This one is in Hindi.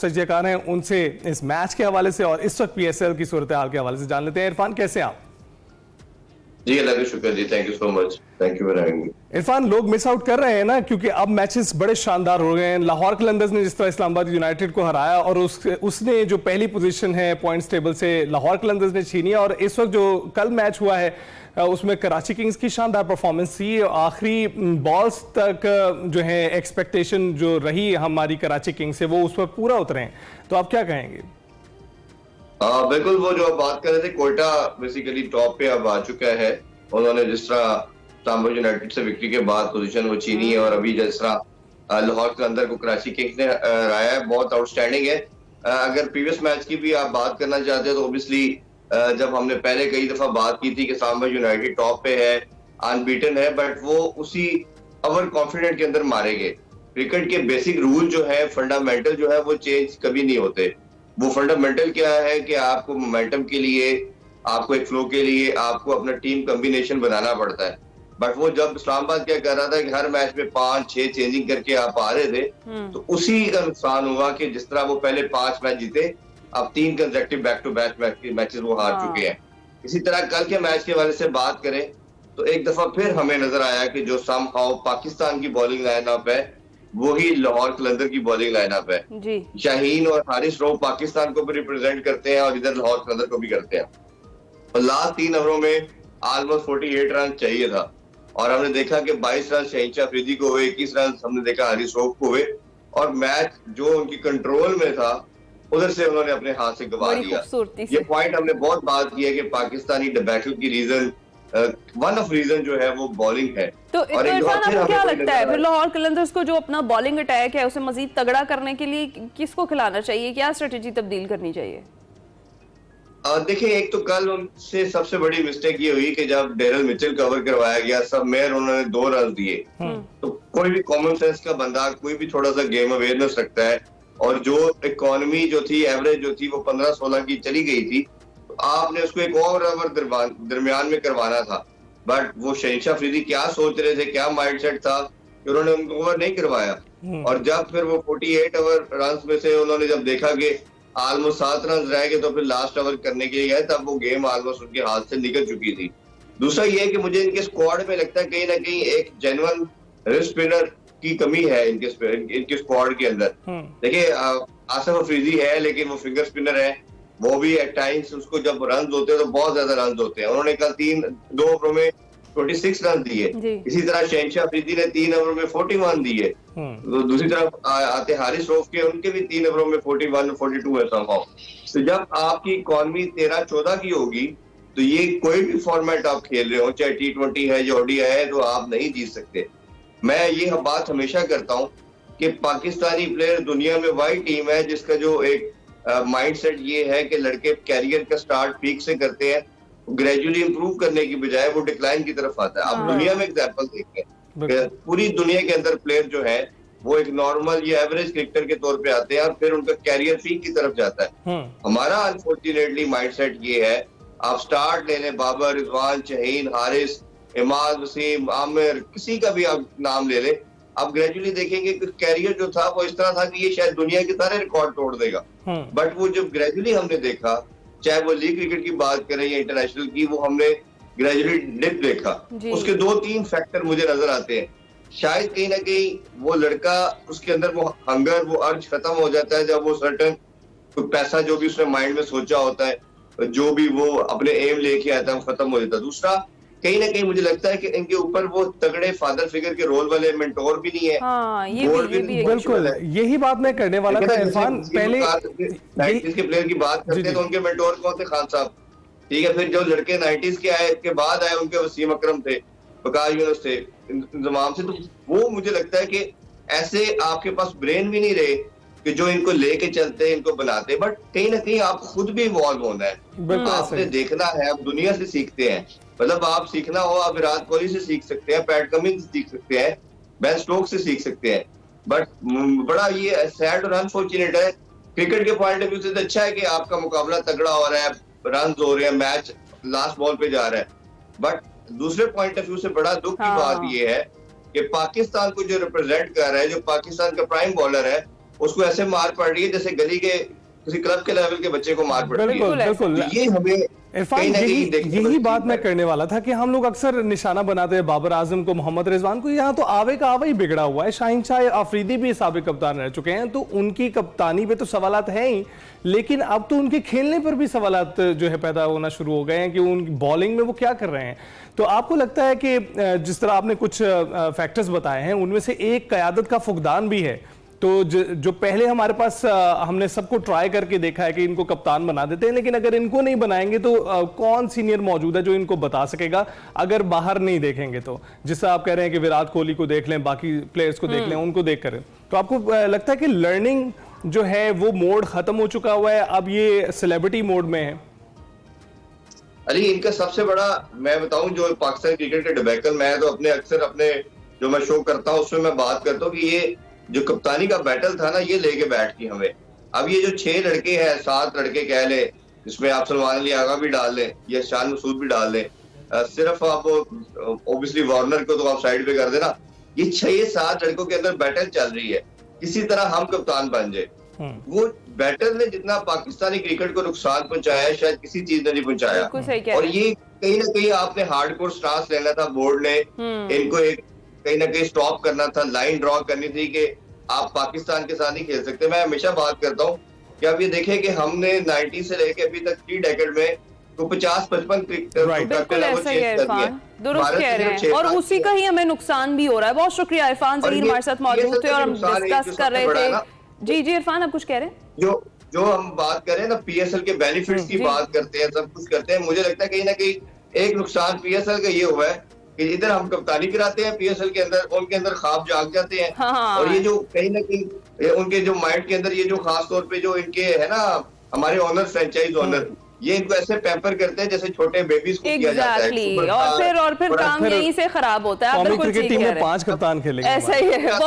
सज्जाकार हैं उनसे इस मैच के हवाले से और इस वक्त पीएसएल की सूरत हाल के हवाले से जान लेते हैं। इरफान, कैसे हैं आप? जी, अल्लाह का शुक्र जी, thank you so much, thank you for having me. Irfan, लोग मिस आउट कर रहे हैं ना, क्योंकि अब मैचेस बड़े शानदार हो गए हैं। लाहौर कलंदर्स ने जिस तरह इस्लामाबाद यूनाइटेड को हराया और उसने जो पहली पोजीशन है पॉइंट्स टेबल से लाहौर कलंदर्स ने छीनी, और इस वक्त जो कल मैच हुआ है उसमें कराची किंग्स की शानदार परफॉर्मेंस थी। आखिरी बॉल्स तक जो है एक्सपेक्टेशन जो रही हमारी कराची किंग्स से, वो उस पर पूरा उतरे हैं। तो आप क्या कहेंगे? बिल्कुल, वो जो आप बात कर रहे थे, कोयटा बेसिकली टॉप पे अब आ चुका है। उन्होंने जिस तरह इस्लामाबाद यूनाइटेड से विक्ट्री के बाद पोजीशन वो छीनी है, और अभी जिस तरह लाहौर के अंदर को कराची किंग्स ने हराया है, बहुत आउटस्टैंडिंग है। अगर प्रीवियस मैच की भी आप बात करना चाहते हो तो ओब्वियसली जब हमने पहले कई दफा बात की थी कि इस्लामाबाद यूनाइटेड टॉप पे है, अनबीटन है, बट वो उसी ओवर कॉन्फिडेंट के अंदर मारे गए। क्रिकेट के बेसिक रूल जो है, फंडामेंटल जो है, वो चेंज कभी नहीं होते। वो फंडामेंटल क्या है कि आपको मोमेंटम के लिए, आपको एक फ्लो के लिए आपको अपना टीम कॉम्बिनेशन बनाना पड़ता है। बट वो जब इस्लामाबाद क्या कर रहा था कि हर मैच में 5-6 चेंजिंग करके आप आ रहे थे, तो उसी का नुकसान हुआ कि जिस तरह वो पहले 5 मैच जीते, अब 3 consecutive back to back matches वो हार चुके हैं। इसी तरह कल के मैच के वाले से बात करें तो एक दफा फिर हमें नजर आया कि जो समहाउ पाकिस्तान की बॉलिंग लाइनअप है वही लाहौर कलंदर की बॉलिंग लाइनअप है जी। शाहीन और हारिस रऊफ पाकिस्तान को भी रिप्रेजेंट करते हैं और इधर लाहौर कलंदर को भी करते हैं। और लास्ट 3 ओवरों में ऑलमोस्ट 48 रन चाहिए था, और हमने देखा कि 22 रन शहीन अफरीदी को हुए, 21 रन हमने देखा हारिस रऊफ को हुए, और मैच जो उनकी कंट्रोल में था उधर से उन्होंने अपने हाथ से गवा दिया। ये पॉइंट हमने बहुत बात की है कि पाकिस्तानी डिबैकल की रीजन, वन ऑफ रीजन जो है वो बॉलिंग है। तो इरफान, आपको क्या लगता है फिर लाहौर कलंदर्स को जो अपना बॉलिंग अटैक है उसे मजीद तगड़ा करने के लिए किसको खिलाना चाहिए, क्या स्ट्रेटेजी तब्दील करनी चाहिए? देखिए, एक तो कल उनसे सबसे बड़ी मिस्टेक ये हुई कि जब डेरल मिचेल कवर करवाया गया, सब मेयर उन्होंने 2 रन दिए। तो कोई भी कॉमन सेंस का बंदा, कोई भी थोड़ा सा गेम अवेयरनेस रखता है, और जो इकोनॉमी जो थी, एवरेज जो थी, वो 15-16 की चली गई थी, तो आपने उसको एक और ओवर दरमियान में करवाना था। बट वो शहनशाह अफरीदी क्या सोच रहे थे, क्या माइंडसेट था कि उन्होंने उनको ओवर नहीं करवाया। और जब फिर वो 48 ओवर रन में से उन्होंने जब देखा कि ऑलमोस्ट 7 रन रह गए, तो फिर लास्ट ओवर करने के लिए गए, तब वो गेम ऑलमोस्ट उनके हाथ से निकल चुकी थी। दूसरा ये कि मुझे इनके स्क्वाड में लगता है कहीं ना कहीं एक जेन्युइन रिस्ट स्पिनर की कमी है इनके स्क्वाड के अंदर। देखिए, आसिफ अफरीदी है लेकिन वो फिंगर स्पिनर है, वो भी एट टाइम्स उसको जब रन होते हैं तो बहुत ज्यादा रन होते हैं। उन्होंने कल 2 ओवरों में 26 रन दिए। इसी तरह शहनशाह अफरीदी ने 3 ओवर में 41 दिए। तो दूसरी तरफ आते हारिस रऊफ के, उनके भी 3 ओवरों में 41-42 है समहाउ। तो जब आपकी इकॉनमी 13-14 की होगी तो ये कोई भी फॉर्मेट आप खेल रहे हो, चाहे T20 है या ODI है, तो आप नहीं जीत सकते। मैं ये बात हमेशा करता हूँ कि पाकिस्तानी प्लेयर दुनिया में वही टीम है जिसका जो एक माइंडसेट ये है कि लड़के कैरियर का स्टार्ट पीक से करते हैं, ग्रेजुअली इंप्रूव करने की बजाय वो डिक्लाइन की तरफ आता है। अब दुनिया में एग्जांपल देखते हैं, पूरी दुनिया के अंदर प्लेयर जो है वो एक नॉर्मल या एवरेज क्रिकेटर के तौर पे आते हैं और फिर उनका कैरियर पीक की तरफ जाता है। हमारा अनफॉर्चुनेटली माइंडसेट ये है, आप स्टार्ट ले लें, बाबर, रिजवान, शाहीन, हारिस, इमाद, वसीम, आमिर, किसी का भी आप नाम ले लें, आप ग्रेजुअली देखेंगे कि कैरियर जो था वो इस तरह था कि ये शायद दुनिया के सारे रिकॉर्ड तोड़ देगा। बट वो जब ग्रेजुअली हमने देखा, चाहे वो लीग क्रिकेट की बात करें या इंटरनेशनल की, वो हमने ग्रेजुअली डिप देखा। उसके 2-3 फैक्टर मुझे नजर आते हैं। शायद कहीं ना कहीं वो लड़का, उसके अंदर वो हंगर, वो अर्ज खत्म हो जाता है जब वो सर्टन पैसा जो भी उसने माइंड में सोचा होता है, जो भी वो अपने एम लेके आता है, वो खत्म हो जाता है। दूसरा, कहीं ना कहीं मुझे लगता है कि इनके ऊपर वो तगड़े फादर फिगर के रोल वाले मेंटोर भी नहीं है। ये भी बिल्कुल यही बात मैं करने वाला था इरफान। पहले इसके प्लेयर की बात करते हैं तो उनके मेंटोर कौन थे? खान साहब, ठीक है। फिर जो लड़के 90s के आए, के बाद आए, उनके वसीम अकरम थे, वकार यूनुस थे, इंतजाम से। तो वो मुझे लगता है कि ऐसे आपके पास ब्रेन भी नहीं रहे कि जो इनको लेके चलते हैं, इनको बनाते हैं। बट कहीं ना कहीं आप खुद भी इन्वॉल्व होना है, आपने देखना है, आप दुनिया से सीखते हैं। मतलब आप सीखना हो, आप विराट कोहली से सीख सकते हैं, पैट कमिंस से सीख सकते हैं, बेन स्टोक्स से सीख सकते हैं। बट बड़ा ये सैड और अनफॉर्चुनेट है, क्रिकेट के पॉइंट ऑफ व्यू से तो अच्छा है कि आपका मुकाबला तगड़ा हो रहा है, रन हो रहे हैं, मैच लास्ट बॉल पे जा रहा है। बट दूसरे पॉइंट ऑफ व्यू से बड़ा दुख की बात ये है कि पाकिस्तान को जो रिप्रेजेंट कर रहा है, जो पाकिस्तान का प्राइम बॉलर है, उसको ऐसे मार पड़ रही है जैसे गली के किसी क्लब के लेवल के बच्चे को मार पड़ रही है। बिल्कुल बिल्कुल। तो ये हमें इरफान, कहीं ना कहीं यही देखने को यही बात मिलता मैं है। करने वाला था कि हम लोग अक्सर निशाना बनाते हैं बाबर आजम को, मोहम्मद रिजवान को। यहाँ तो आवे का आवा ही बिगड़ा हुआ है। शाहीन शाह अफरीदी भी साबिक कप्तान रह चुके हैं, तो उनकी कप्तानी पे तो सवालात हैं ही, लेकिन अब तो उनके खेलने पर भी सवालात जो है पैदा होना शुरू हो गए हैं कि उनकी बॉलिंग में वो क्या कर रहे हैं। तो आपको लगता है कि जिस तरह आपने कुछ फैक्टर्स बताए हैं, उनमें से एक क़यादत का फुकदान भी है। तो जो पहले हमारे पास हमने सबको ट्राई करके देखा है कि इनको कप्तान बना देते हैं, लेकिन अगर इनको नहीं बनाएंगे तो कौन सीनियर मौजूद है जो इनको बता सकेगा अगर बाहर नहीं देखेंगे तो? जिससे आप कह रहे हैं कि विराट कोहली को देख लें, बाकी प्लेयर्स को देख लें, उनको देख कर, तो आपको लगता है कि लर्निंग जो है वो मोड खत्म हो चुका हुआ है, अब ये सेलिब्रिटी मोड में है? अली, इनका सबसे बड़ा मैं बताऊं जो पाकिस्तान क्रिकेट के डिबेकल, मैं तो अक्सर अपने जो मैं शो करता हूं उसमें मैं बात करता हूं कि ये जो कप्तानी का बैटल था ना, ये लेके बैठ गई हमें। अब ये जो 6 लड़के हैं, 7 लड़के कह ले, जिसमें आप सलमान अली आगा भी डाल लें या शान मसूद भी डाल लें, सिर्फ आप ऑब्वियसली वार्नर को तो आप साइड पे कर देना, ये 6-7 लड़कों के अंदर बैटल चल रही है, किसी तरह हम कप्तान बन जाए। वो बैटल ने जितना पाकिस्तानी क्रिकेट को नुकसान पहुंचाया है, शायद किसी चीज ने नहीं पहुंचाया। और ये कहीं ना कहीं आपने हार्डकोर स्टांस लेना था बोर्ड ने, इनको एक कहीं ना कहीं स्टॉप करना था, लाइन ड्रॉ करनी थी कि आप पाकिस्तान के साथ नहीं खेल सकते। मैं हमेशा बात करता हूँ कि आप ये देखें कि हमने 90 से लेके अभी तक 3 डेकेड में तो 50-55 बिल्कुल ऐसा ही है इरफान, दुरुस्त कह रहे हैं, और उसी का ही हमें नुकसान भी हो रहा है। बहुत शुक्रिया इरफान ज़हीर हमारे साथ मौजूद थे और हम डिस्कस कर रहे थे। जी जी इरफान, आप कुछ कह रहे हैं? जो हम बात कर रहे हैं ना, पीएसएल के बेनिफिट्स की बात करते हैं, सब कुछ करते हैं, मुझे लगता है कहीं ना कहीं एक नुकसान पीएसएल का ये हुआ है कि इधर हम कप्तानी कराते हैं पीएसएल के अंदर, उनके अंदर ख्वाब जाग जाते हैं। हाँ। और ये जो कहीं ना कहीं उनके जो माइंड के अंदर ये जो खास तौर पे जो इनके है ना हमारे ओनर, फ्रेंचाइज ओनर, ये इनको ऐसे पैम्पर करते हैं जैसे छोटे बेबीज को किया जाता है। और फिर काम यहीं से खराब होता है। आप बिल्कुल ठीक कह रहे हैं, 5 कप्तान खेलेंगे। ऐसा ही है।